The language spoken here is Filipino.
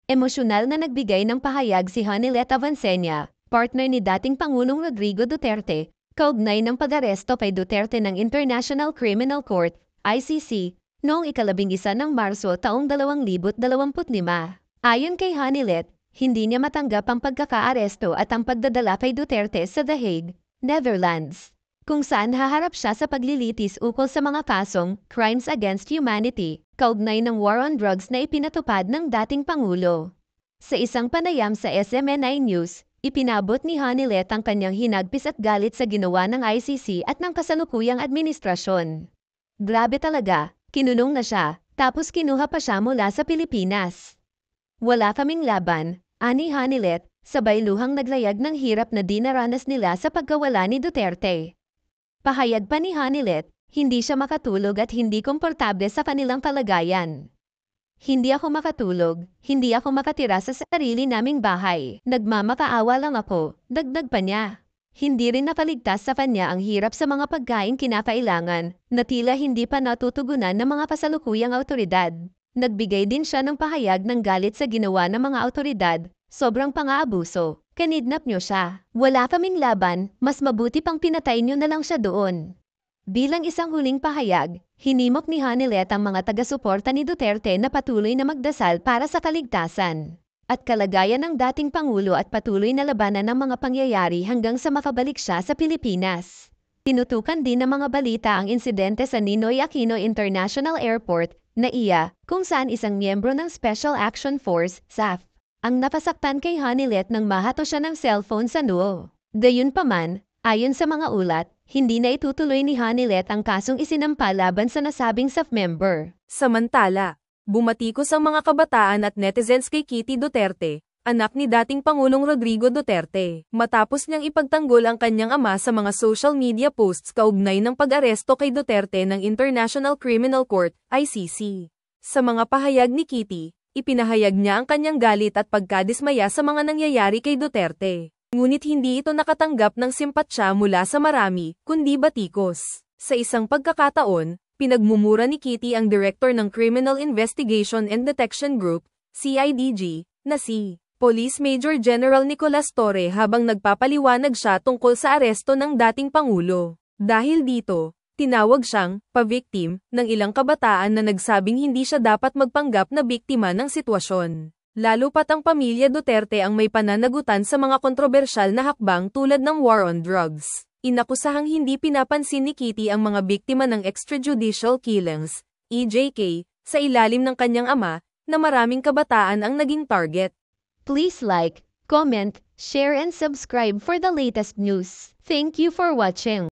Emosyonal na nagbigay ng pahayag si Hanilet Avancenia, partner ni dating Pangulong Rodrigo Duterte, kaugnay ng pag-aresto kay Duterte ng International Criminal Court, ICC, noong 11 ng Marso taong 2025. Ayon kay Hanilet, hindi niya matanggap ang pagkakaaresto at ang pagdadala kay Duterte sa The Hague, Netherlands, kung saan haharap siya sa paglilitis ukol sa mga kasong crimes against humanity, kaugnay ng war on drugs na ipinatupad ng dating Pangulo. Sa isang panayam sa SMNI News, ipinabot ni Hanilet ang kanyang hinagpis at galit sa ginawa ng ICC at ng kasalukuyang administrasyon. Grabe talaga, kinulong na siya, tapos kinuha pa siya mula sa Pilipinas. Wala kaming laban, ani Hanilet, sabay luhang naglayag ng hirap na dinaranas nila sa pagkawala ni Duterte. Pahayag pa ni Hanilet, hindi siya makatulog at hindi komportable sa kanilang kalagayan. Hindi ako makatulog, hindi ako makatira sa sarili naming bahay. Nagmamakaawa lang ako, dagdag pa niya. Hindi rin nakaligtas sa kanya ang hirap sa mga pagkain kinakailangan, na tila hindi pa natutugunan ng mga kasalukuyang awtoridad. Nagbigay din siya ng pahayag ng galit sa ginawa ng mga awtoridad, sobrang pang-aabuso. Kinidnap niyo siya. Wala kaming laban, mas mabuti pang pinatay niyo na lang siya doon. Bilang isang huling pahayag, hinimok ni Hanilet ang mga taga-suporta ni Duterte na patuloy na magdasal para sa kaligtasan at kalagayan ng dating Pangulo at patuloy na labanan ng mga pangyayari hanggang sa makabalik siya sa Pilipinas. Tinutukan din ng mga balita ang insidente sa Ninoy Aquino International Airport, NAIA, kung saan isang miyembro ng Special Action Force, SAF, ang napasaktan kay Hanilet nang mahato siya ng cellphone sa noo. Gayunpaman, ayon sa mga ulat, hindi na itutuloy ni Hanilet ang kasong isinampa laban sa nasabing SAF member. Samantala, bumatikos ang mga kabataan at netizens kay Kitty Duterte, anak ni dating Pangulong Rodrigo Duterte, matapos niyang ipagtanggol ang kanyang ama sa mga social media posts kaugnay ng pag-aresto kay Duterte ng International Criminal Court, ICC. Sa mga pahayag ni Kitty, ipinahayag niya ang kanyang galit at pagkadismaya sa mga nangyayari kay Duterte. Ngunit hindi ito nakatanggap ng simpatsya mula sa marami, kundi batikos. Sa isang pagkakataon, pinagmumura ni Kitty ang Director ng Criminal Investigation and Detection Group, CIDG, na si Police Major General Nicolas Torre habang nagpapaliwanag siya tungkol sa aresto ng dating Pangulo. Dahil dito, tinawag siyang pa-victim ng ilang kabataan na nagsabing hindi siya dapat magpanggap na biktima ng sitwasyon. Lalo pat ang pamilya Duterte ang may pananagutan sa mga kontrobersyal na hakbang tulad ng war on drugs. Inakusahang hindi pinapansin ni Kitty ang mga biktima ng extrajudicial killings, EJK, sa ilalim ng kanyang ama, na maraming kabataan ang naging target. Please like, comment, share and subscribe for the latest news. Thank you for watching.